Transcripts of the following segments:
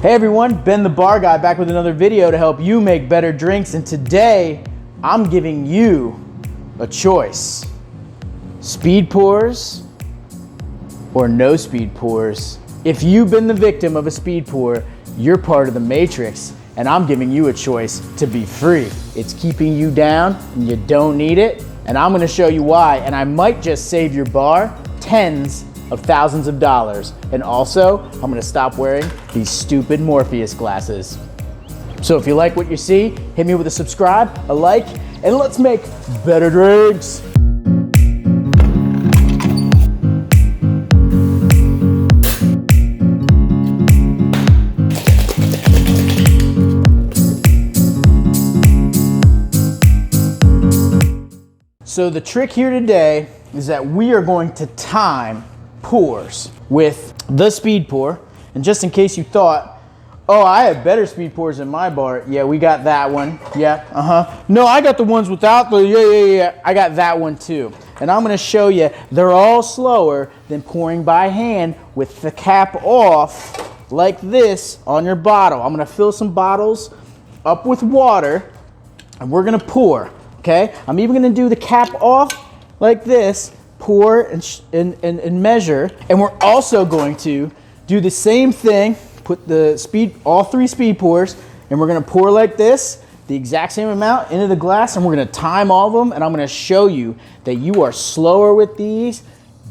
Hey everyone, Ben the Bar Guy back with another video to help you make better drinks, and today I'm giving you a choice. Speed pours or no speed pours. If you've been the victim of a speed pour, you're part of the matrix, and I'm giving you a choice to be free. It's keeping you down and you don't need it, and I'm gonna show you why, and I might just save your bar tens of thousands of dollars. And also, I'm gonna stop wearing these stupid Morpheus glasses. So if you like what you see, hit me with a subscribe, a like, and let's make better drinks. So the trick here today is that we are going to time pours with the speed pour. And just in case you thought, oh, I have better speed pours in my bar. Yeah, we got that one. Yeah, No, I got the ones without the, yeah. I got that one too. And I'm gonna show you, they're all slower than pouring by hand with the cap off like this on your bottle. I'm gonna fill some bottles up with water and we're gonna pour, okay? I'm even gonna do the cap off like this, pour and measure, and we're also going to do the same thing, put the all three speed pours, and we're gonna pour like this, the exact same amount into the glass, and we're gonna time all of them, and I'm gonna show you that you are slower with these,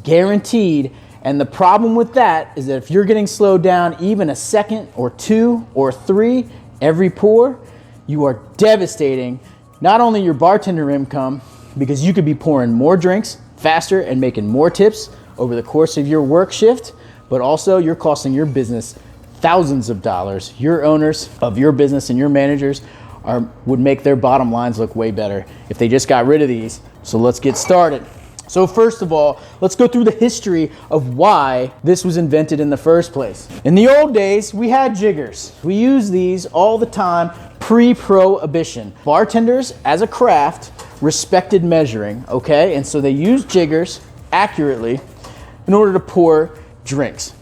guaranteed. And the problem with that is that if you're getting slowed down even a second or two or three every pour, you are devastating not only your bartender income, because you could be pouring more drinks faster and making more tips over the course of your work shift, but also you're costing your business thousands of dollars. Your owners of your business and your managers would make their bottom lines look way better if they just got rid of these. So let's get started. So first of all, let's go through the history of why this was invented in the first place. In the old days, we had jiggers. We used these all the time pre-prohibition. Bartenders, as a craft, respected measuring, okay? And so they used jiggers accurately in order to pour drinks.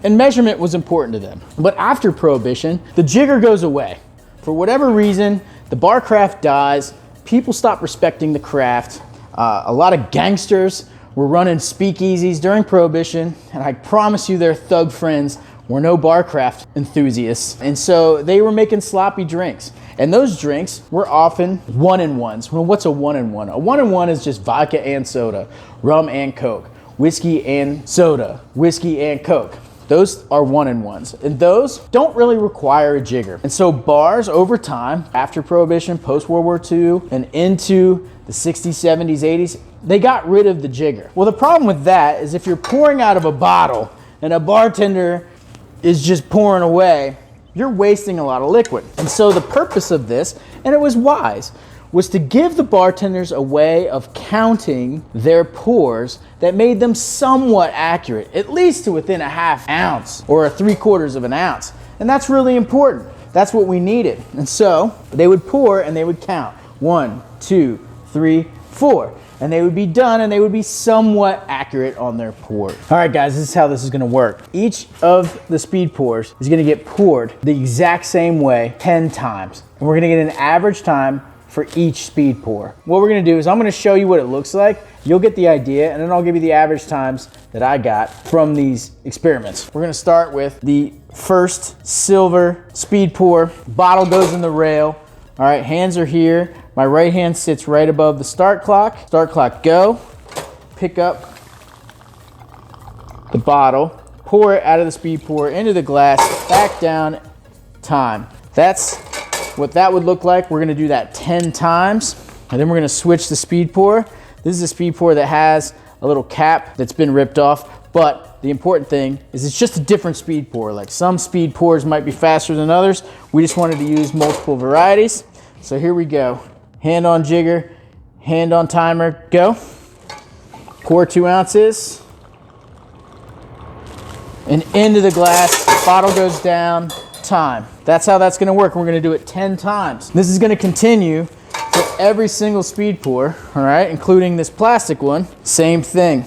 And measurement was important to them. But after prohibition, the jigger goes away. For whatever reason, the bar craft dies, people stop respecting the craft. A lot of gangsters were running speakeasies during prohibition, and I promise you their thug friends were no bar craft enthusiasts. And so they were making sloppy drinks. And those drinks were often one-in-ones. Well, what's a one-in-one? A one-in-one is just vodka and soda, rum and Coke, whiskey and soda, whiskey and Coke. Those are one-in-ones. And those don't really require a jigger. And so bars over time, after Prohibition, post-World War II, and into the 60s, 70s, 80s, they got rid of the jigger. Well, the problem with that is if you're pouring out of a bottle and a bartender is just pouring away, you're wasting a lot of liquid. And so the purpose of this, and it was wise, was to give the bartenders a way of counting their pours that made them somewhat accurate, at least to within a half ounce or a 3/4 of an ounce. And that's really important. That's what we needed. And so they would pour and they would count 1, 2, 3, 4. And they would be done and they would be somewhat accurate on their pour. All right, guys, this is how this is gonna work. Each of the speed pours is gonna get poured the exact same way 10 times. And we're gonna get an average time for each speed pour. What we're gonna do is I'm gonna show you what it looks like. You'll get the idea, and then I'll give you the average times that I got from these experiments. We're gonna start with the first silver speed pour. Bottle goes in the rail. All right, hands are here. My right hand sits right above the start clock. Start clock, go. Pick up the bottle, pour it out of the speed pour into the glass, back down, time. That's what that would look like. We're gonna do that 10 times, and then we're gonna switch the speed pour. This is a speed pour that has a little cap that's been ripped off, but the important thing is it's just a different speed pour. Like some speed pours might be faster than others. We just wanted to use multiple varieties. So here we go. Hand on jigger, hand on timer, go. Pour 2 ounces. And into the glass, bottle goes down, time. That's how that's gonna work. We're gonna do it 10 times. This is gonna continue for every single speed pour, all right, including this plastic one. Same thing.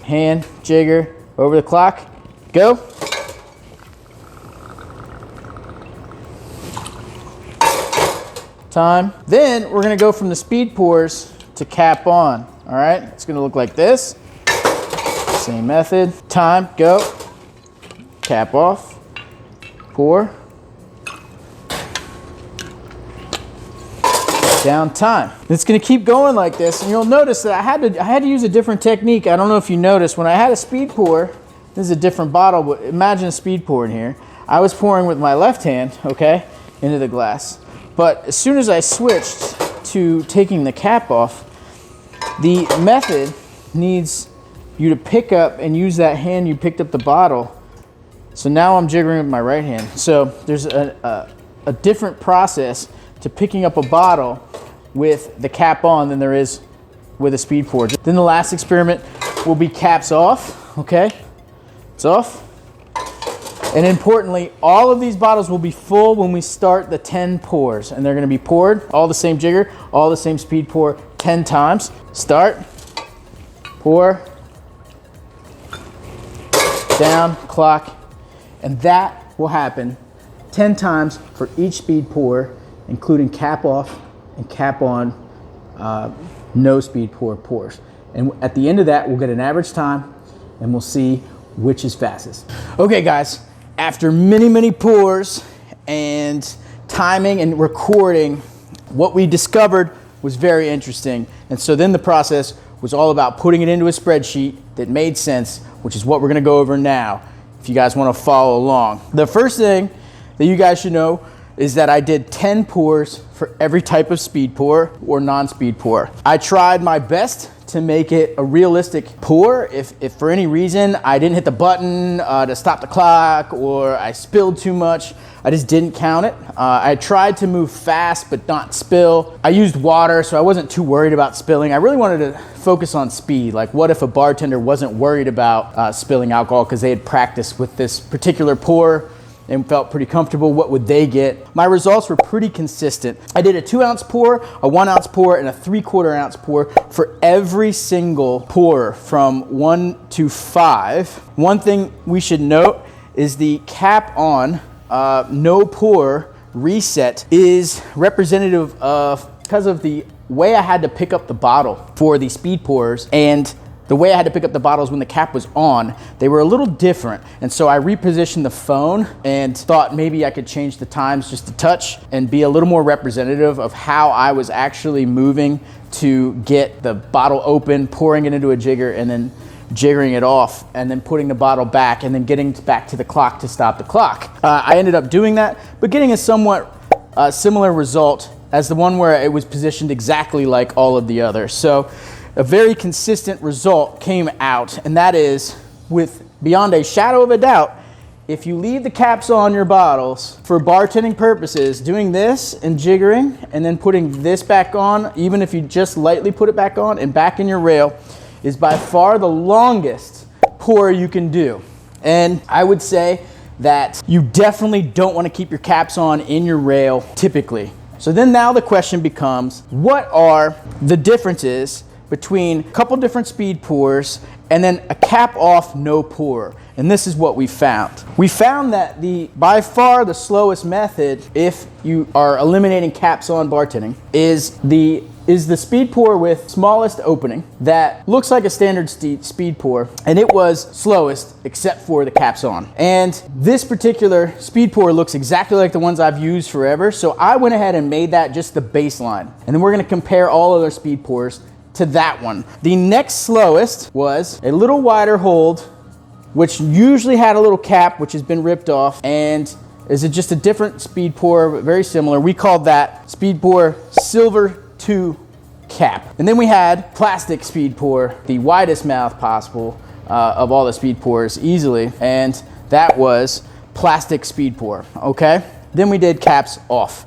Hand, jigger, over the clock, go. time. Then we're gonna go from the speed pours to cap on. All right, it's gonna look like this. Same method. Time, go. Cap off, pour. Down, time. It's gonna keep going like this, and you'll notice that I had to use a different technique. I don't know if you noticed, when I had a speed pour, this is a different bottle, but imagine a speed pour in here. I was pouring with my left hand, okay, into the glass. But as soon as I switched to taking the cap off, the method needs you to pick up and use that hand you picked up the bottle. So now I'm jiggering with my right hand. So there's a different process to picking up a bottle with the cap on than there is with a speed pour. Then the last experiment will be caps off, okay? It's off. And importantly, all of these bottles will be full when we start the 10 pours, and they're gonna be poured, all the same jigger, all the same speed pour, 10 times. Start, pour, down, clock, and that will happen 10 times for each speed pour, including cap off and cap on, no speed pour pours. And at the end of that, we'll get an average time and we'll see which is fastest. Okay guys, after many pours and timing and recording, what we discovered was very interesting. And so then the process was all about putting it into a spreadsheet that made sense, which is what we're gonna go over now, if you guys wanna follow along. The first thing that you guys should know is that I did 10 pours for every type of speed pour or non-speed pour. I tried my best to make it a realistic pour. If for any reason I didn't hit the button to stop the clock or I spilled too much, I just didn't count it. I tried to move fast but not spill. I used water, so I wasn't too worried about spilling. I really wanted to focus on speed. Like, what if a bartender wasn't worried about spilling alcohol because they had practiced with this particular pour and felt pretty comfortable? What would they get? My results were pretty consistent. I did a 2-ounce pour, a 1-ounce pour, and a 3/4 ounce pour for every single pour from 1 to 5. One thing we should note is the cap on no pour reset is representative of, because of the way I had to pick up the bottle for the speed pours and the way I had to pick up the bottles when the cap was on, they were a little different. And so I repositioned the phone and thought maybe I could change the times just a touch and be a little more representative of how I was actually moving to get the bottle open, pouring it into a jigger, and then jiggering it off, and then putting the bottle back, and then getting back to the clock to stop the clock. I ended up doing that, but getting a somewhat similar result as the one where it was positioned exactly like all of the others. So a very consistent result came out, and that is, with beyond a shadow of a doubt, if you leave the caps on your bottles for bartending purposes, doing this and jiggering and then putting this back on, even if you just lightly put it back on and back in your rail, is by far the longest pour you can do. And I would say that you definitely don't want to keep your caps on in your rail typically. So then now the question becomes, what are the differences between a couple different speed pours and then a cap off no pour? And this is what we found. We found that by far the slowest method, if you are eliminating caps on bartending, is the speed pour with smallest opening that looks like a standard speed pour, and it was slowest except for the caps on. And this particular speed pour looks exactly like the ones I've used forever, so I went ahead and made that just the baseline. And then we're gonna compare all other speed pours to that one. The next slowest was a little wider hold, which usually had a little cap, which has been ripped off, and is just a different speed pour, but very similar. We called that speed pour Silver 2 cap. And then we had plastic speed pour, the widest mouth possible of all the speed pours easily, and that was plastic speed pour, okay? Then we did caps off,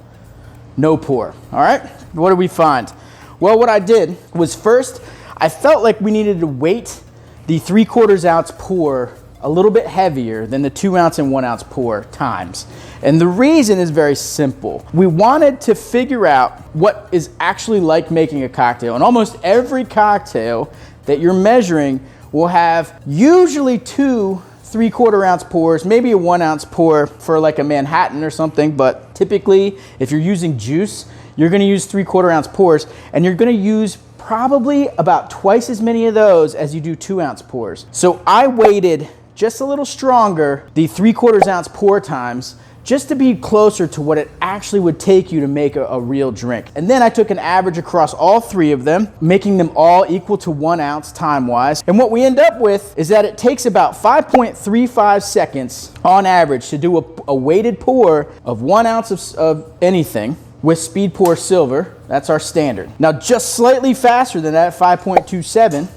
no pour, all right? What did we find? Well, what I did was, first, I felt like we needed to weight the 3/4 ounce pour a little bit heavier than the 2-ounce and 1-ounce pour times. And the reason is very simple. We wanted to figure out what is actually like making a cocktail. And almost every cocktail that you're measuring will have usually 2 3/4 ounce pours, maybe a 1 ounce pour for like a Manhattan or something, but typically if you're using juice, you're gonna use 3/4 ounce pours, and you're gonna use probably about twice as many of those as you do 2 ounce pours. So I weighted just a little stronger the 3/4 ounce pour times just to be closer to what it actually would take you to make a real drink. And then I took an average across all 3 of them, making them all equal to 1 ounce time-wise. And what we end up with is that it takes about 5.35 seconds on average to do a weighted pour of 1 ounce of anything with Speed Pour Silver. That's our standard. Now, just slightly faster than that, 5.27,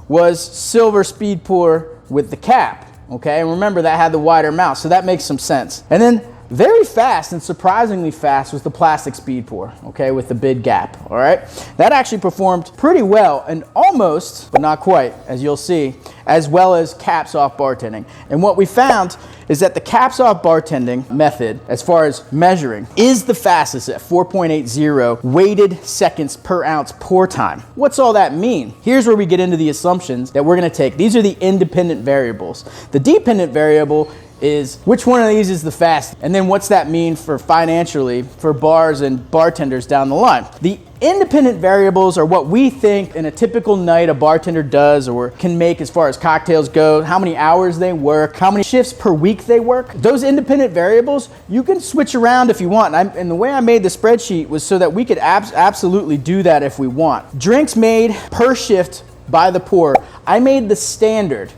was Silver Speed Pour with the cap. Okay, and remember that had the wider mouth, so that makes some sense. And then very fast and surprisingly fast was the plastic Speed Pour, okay, with the big gap, all right? That actually performed pretty well and almost, but not quite, as you'll see, as well as caps off bartending. And what we found is that the caps off bartending method, as far as measuring, is the fastest at 4.80 weighted seconds per ounce pour time. What's all that mean? Here's where we get into the assumptions that we're gonna take. These are the independent variables. The dependent variable is which one of these is the fastest, and then what's that mean for financially for bars and bartenders down the line. The independent variables are what we think in a typical night a bartender does or can make as far as cocktails go, how many hours they work, how many shifts per week they work. Those independent variables, you can switch around if you want. And the way I made the spreadsheet was so that we could absolutely do that if we want. Drinks made per shift by the pour. I made the standard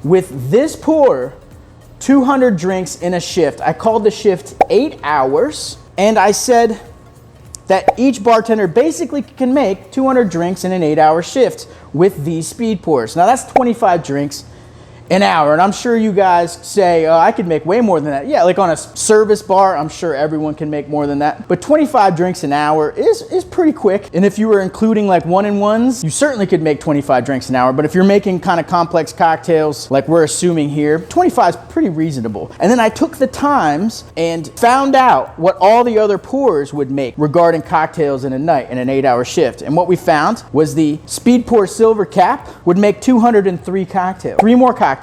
with this pour 200 drinks in a shift. I called the shift 8 hours, and I said that each bartender basically can make 200 drinks in an 8-hour shift with these speed pours. Now that's 25 drinks an hour, and I'm sure you guys say, oh, I could make way more than that. Yeah, like on a service bar, I'm sure everyone can make more than that. But 25 drinks an hour is pretty quick. And if you were including like one-in-ones, you certainly could make 25 drinks an hour. But if you're making kind of complex cocktails, like we're assuming here, 25 is pretty reasonable. And then I took the times and found out what all the other pours would make regarding cocktails in a night in an 8-hour shift. And what we found was the Speed Pour Silver Cap would make 203 cocktails. 3 more cocktails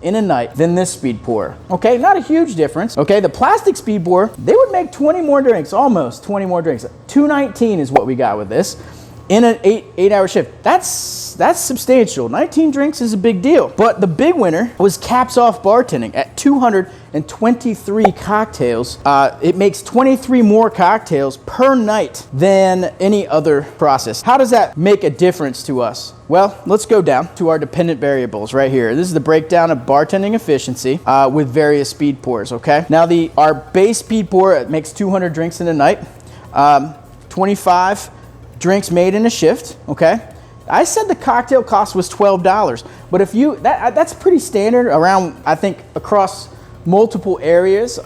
in a night than this speed pour. Okay, not a huge difference. Okay, the plastic speed pour, they would make 20 more drinks, almost 20 more drinks. 219 is what we got with this in an 8-hour shift. That's substantial. 19 drinks is a big deal. But the big winner was caps off bartending at 223 cocktails. It makes 23 more cocktails per night than any other process. How does that make a difference to us? Well, let's go down to our dependent variables right here. This is the breakdown of bartending efficiency with various speed pours, okay? Now our base speed pour, it makes 200 drinks in a night, 25 drinks made in a shift, okay? I said the cocktail cost was $12, but if that's pretty standard around, I think, across multiple areas.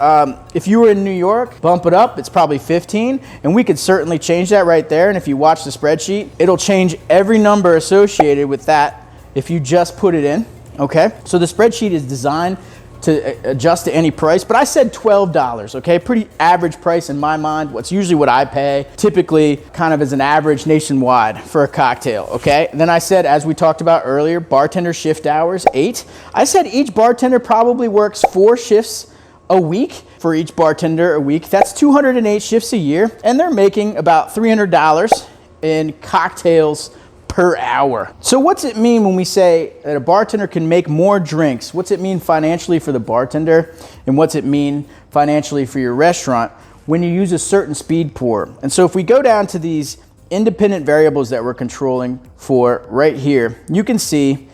If you were in New York, bump it up, it's probably 15, and we could certainly change that right there. And if you watch the spreadsheet, it'll change every number associated with that if you just put it in, okay? So the spreadsheet is designed to adjust to any price, but I said $12, okay? Pretty average price in my mind. What's usually what I pay, typically kind of as an average nationwide for a cocktail, okay? And then I said, as we talked about earlier, bartender shift hours, 8. I said each bartender probably works 4 shifts a week for each bartender a week. That's 208 shifts a year, and they're making about $300 in cocktails per hour. So what's it mean when we say that a bartender can make more drinks? What's it mean financially for the bartender? And what's it mean financially for your restaurant when you use a certain speed pour? And so if we go down to these independent variables that we're controlling for right here, you can see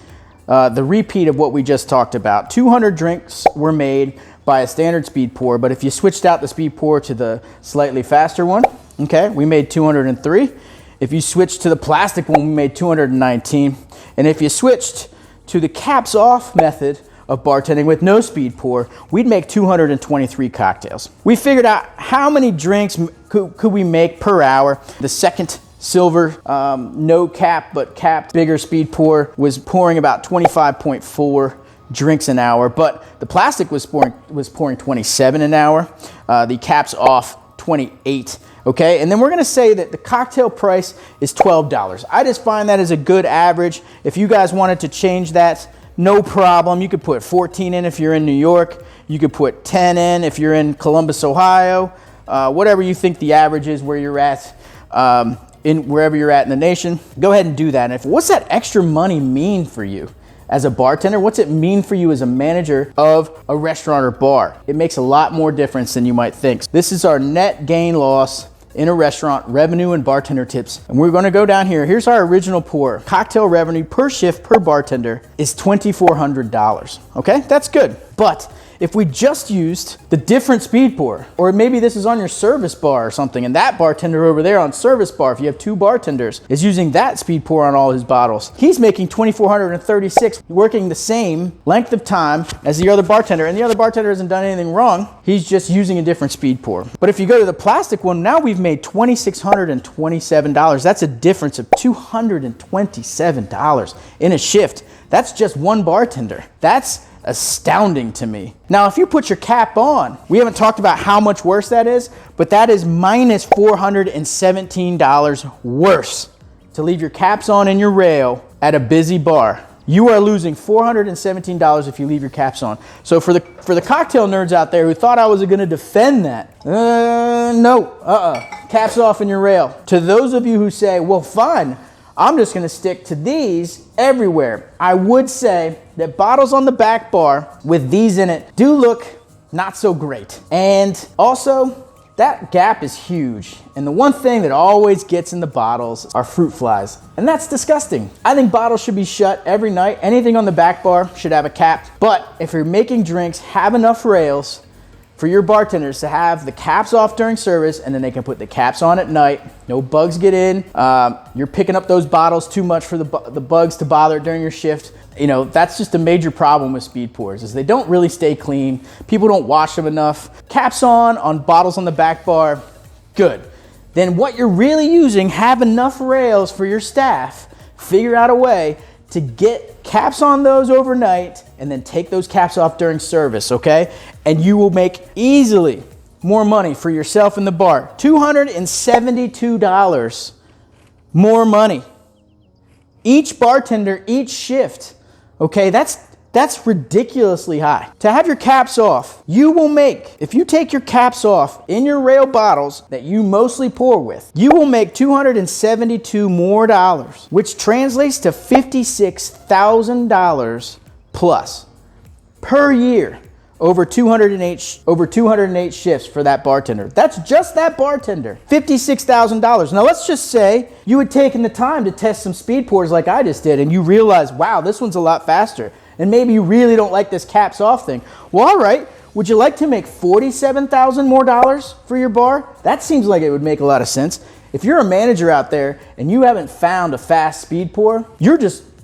the repeat of what we just talked about. 200 drinks were made by a standard speed pour, but if you switched out the speed pour to the slightly faster one, okay, we made 203. If you switched to the plastic one, we made 219. And if you switched to the caps off method of bartending with no speed pour, we'd make 223 cocktails. We figured out how many drinks could we make per hour. The second silver, no cap, but capped bigger speed pour was pouring about 25.4 drinks an hour, but the plastic was pouring 27 an hour. The caps off 28. Okay, and then we're gonna say that the cocktail price is $12. I just find that as a good average. If you guys wanted to change that, no problem. You could put 14 in if you're in New York. You could put 10 in if you're in Columbus, Ohio. Whatever you think the average is where you're at, wherever you're at in the nation, go ahead and do that. And what's that extra money mean for you as a bartender? What's it mean for you as a manager of a restaurant or bar? It makes a lot more difference than you might think. This is our net gain loss in a restaurant, revenue and bartender tips. And we're gonna go down here. Here's our original pour. Cocktail revenue per shift per bartender is $2,400, okay? That's good. But if we just used the different speed pour, or maybe this is on your service bar or something, and that bartender over there on service bar, if you have 2 bartenders, is using that speed pour on all his bottles, he's making $2,436, working the same length of time as the other bartender, and the other bartender hasn't done anything wrong. He's just using a different speed pour. But if you go to the plastic one, now we've made $2,627. That's a difference of $227 in a shift. That's just one bartender. That's astounding to me. Now, if you put your cap on, we haven't talked about how much worse that is, but that is minus $417 worse to leave your caps on in your rail at a busy bar. You are losing $417 if you leave your caps on. So for the cocktail nerds out there who thought I was going to defend that, caps off in your rail. To those of you who say, well, fine, I'm just gonna stick to these everywhere, I would say that bottles on the back bar with these in it do look not so great. And also, that gap is huge. And the one thing that always gets in the bottles are fruit flies. And that's disgusting. I think bottles should be shut every night. Anything on the back bar should have a cap. But if you're making drinks, have enough rails for your bartenders to have the caps off during service, and then they can put the caps on at night. No bugs get in. You're picking up those bottles too much for the bugs to bother during your shift. You know, that's just a major problem with speed pours, is they don't really stay clean. People don't wash them enough. Caps on bottles on the back bar, good. Then what you're really using, have enough rails for your staff. Figure out a way to get caps on those overnight and then take those caps off during service, okay? And you will make easily more money for yourself in the bar. $272 more money. Each bartender, each shift, okay? That's ridiculously high. To have your caps off, you will make, if you take your caps off in your rail bottles that you mostly pour with, you will make $272 more, which translates to $56,000 plus per year over 208 shifts for that bartender. That's just that bartender. $56,000. Now let's just say you had taken the time to test some speed pours like I just did, and you realize, wow, this one's a lot faster. And maybe you really don't like this caps off thing. Well, all right, would you like to make $47,000 more for your bar? That seems like it would make a lot of sense. If you're a manager out there and you haven't found a fast speed pour, you're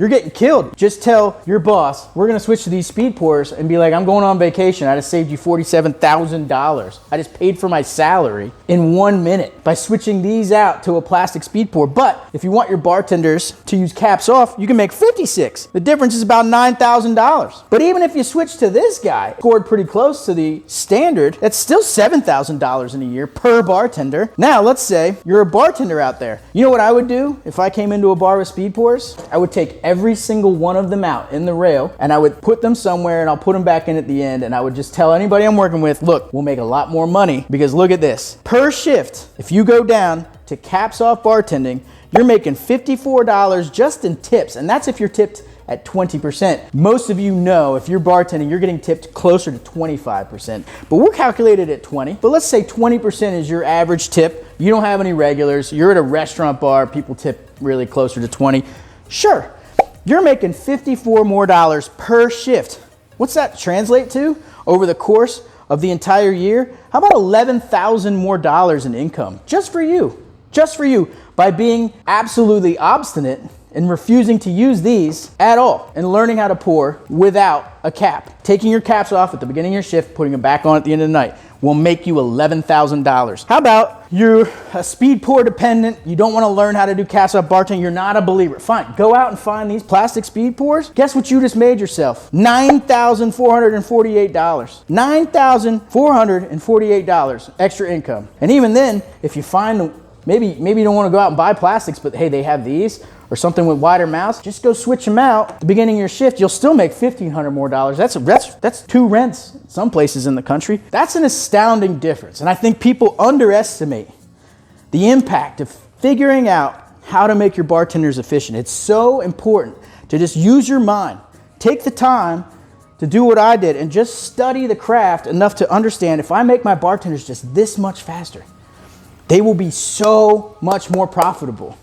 getting killed. Just tell your boss, we're gonna switch to these speed pours, and be like, I'm going on vacation. I just saved you $47,000. I just paid for my salary in 1 minute by switching these out to a plastic speed pour. But if you want your bartenders to use caps off, you can make 56. The difference is about $9,000. But even if you switch to this guy, scored pretty close to the standard, that's still $7,000 in a year per bartender. Now, let's say you're a bartender out there. You know what I would do if I came into a bar with speed pours? I would take every single one of them out in the rail, and I would put them somewhere, and I'll put them back in at the end, and I would just tell anybody I'm working with, look, we'll make a lot more money, because look at this. Per shift, if you go down to caps off bartending, you're making $54 just in tips, and that's if you're tipped at 20%. Most of you know if you're bartending, you're getting tipped closer to 25%, but we're calculated at 20. But let's say 20% is your average tip. You don't have any regulars. You're at a restaurant bar, people tip really closer to 20. Sure, you're making $54 more per shift. What's that translate to over the course of the entire year? How about $11,000 more in income just for you by being absolutely obstinate and refusing to use these at all and learning how to pour without a cap. Taking your caps off at the beginning of your shift, putting them back on at the end of the night will make you $11,000. How about you're a speed pour dependent, you don't want to learn how to do caps off bartending, you're not a believer. Fine, go out and find these plastic speed pours. Guess what you just made yourself? $9,448. $9,448 extra income. And even then, if you find them, maybe you don't want to go out and buy plastics, but hey, they have these. or something with wider mouths, just go switch them out at the beginning of your shift. You'll still make $1,500 more. That's 2 rents in some places in the country. That's an astounding difference. And I think people underestimate the impact of figuring out how to make your bartenders efficient. It's so important to just use your mind. Take the time to do what I did and just study the craft enough to understand if I make my bartenders just this much faster, they will be so much more profitable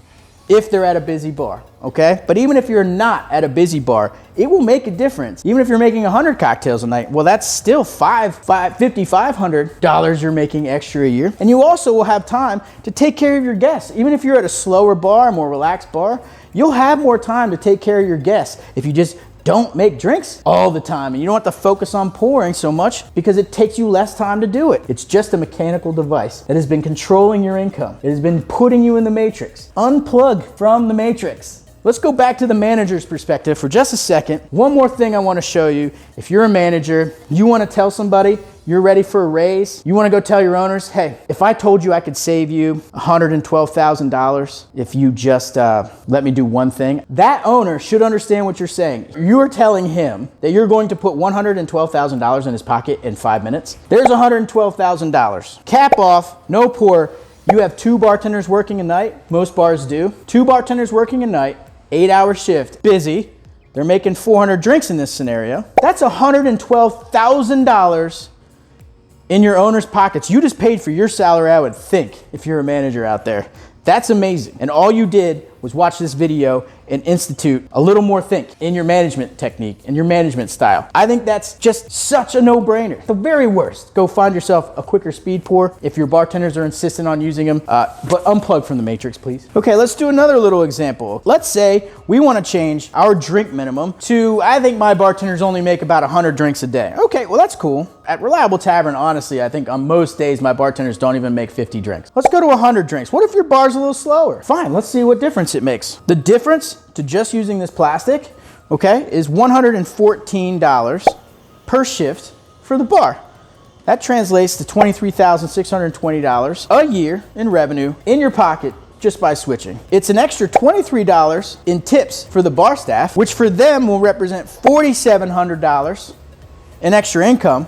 if they're at a busy bar, okay? But even if you're not at a busy bar, it will make a difference. Even if you're making 100 cocktails a night, well, that's still $500 you're making extra a year. And you also will have time to take care of your guests. Even if you're at a slower bar, a more relaxed bar, you'll have more time to take care of your guests if you just don't make drinks all the time. And you don't have to focus on pouring so much because it takes you less time to do it. It's just a mechanical device that has been controlling your income. It has been putting you in the matrix. Unplug from the matrix. Let's go back to the manager's perspective for just a second. One more thing I want to show you. If you're a manager, you want to tell somebody you're ready for a raise, you want to go tell your owners, hey, if I told you I could save you $112,000 if you just let me do one thing, that owner should understand what you're saying. You're telling him that you're going to put $112,000 in his pocket in 5 minutes. There's $112,000. Cap off, no pour. You have 2 bartenders working a night. Most bars do. 2 bartenders working a night, 8-hour shift, busy. They're making 400 drinks in this scenario. That's $112,000 in your owner's pockets. You just paid for your salary, I would think, if you're a manager out there. That's amazing. And all you did was watch this video and institute a little more think in your management technique and your management style. I think that's just such a no-brainer. The very worst, go find yourself a quicker speed pour if your bartenders are insistent on using them, but unplug from the matrix, please. Okay, let's do another little example. Let's say we want to change our drink minimum to, I think my bartenders only make about 100 drinks a day. Okay, well that's cool. At Reliable Tavern, honestly, I think on most days my bartenders don't even make 50 drinks. Let's go to 100 drinks. What if your bar's a little slower? Fine, let's see what difference it makes. The difference to just using this plastic, okay, is $114 per shift for the bar. That translates to $23,620 a year in revenue in your pocket just by switching. It's an extra $23 in tips for the bar staff, which for them will represent $4,700 in extra income,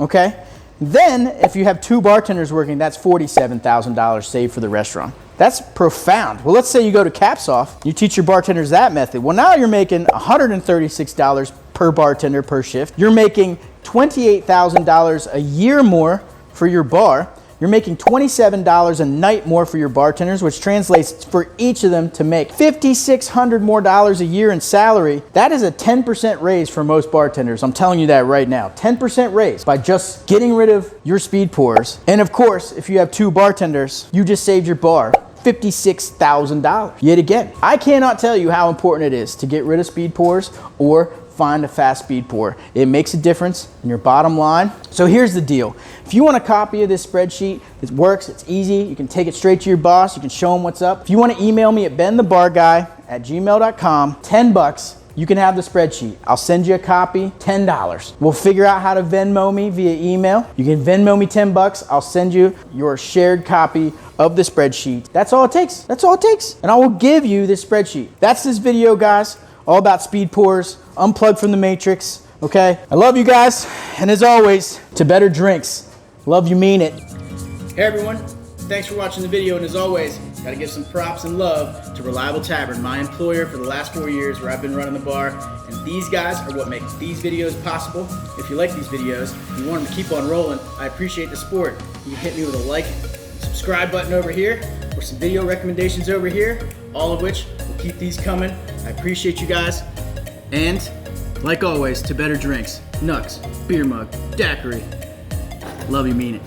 okay? Then, if you have 2 bartenders working, that's $47,000 saved for the restaurant. That's profound. Well, let's say you go to Caps Off, you teach your bartenders that method. Well, now you're making $136 per bartender per shift. You're making $28,000 a year more for your bar. You're making $27 a night more for your bartenders, which translates for each of them to make $5,600 more a year in salary. That is a 10% raise for most bartenders. I'm telling you that right now. 10% raise by just getting rid of your speed pours. And of course, if you have 2 bartenders, you just saved your bar $56,000. Yet again, I cannot tell you how important it is to get rid of speed pours or find a fast speed pour. It makes a difference in your bottom line. So here's the deal. If you want a copy of this spreadsheet, it works, it's easy. You can take it straight to your boss. You can show him what's up. If you want to email me at benthebarguy@gmail.com, $10, you can have the spreadsheet. I'll send you a copy, $10. We'll figure out how to Venmo me via email. You can Venmo me $10. I'll send you your shared copy of the spreadsheet. That's all it takes. That's all it takes. And I will give you this spreadsheet. That's this video, guys. All about speed pours, unplug from the matrix, okay? I love you guys, and as always, to better drinks. Love you, mean it. Hey everyone, thanks for watching the video, and as always, gotta give some props and love to Reliable Tavern, my employer for the last 4 years where I've been running the bar, and these guys are what make these videos possible. If you like these videos, and you want them to keep on rolling, I appreciate the support. You can hit me with a like, subscribe button over here, or some video recommendations over here, all of which will keep these coming. I appreciate you guys. And like always, to better drinks, Nux, beer mug, daiquiri. Love you, mean it.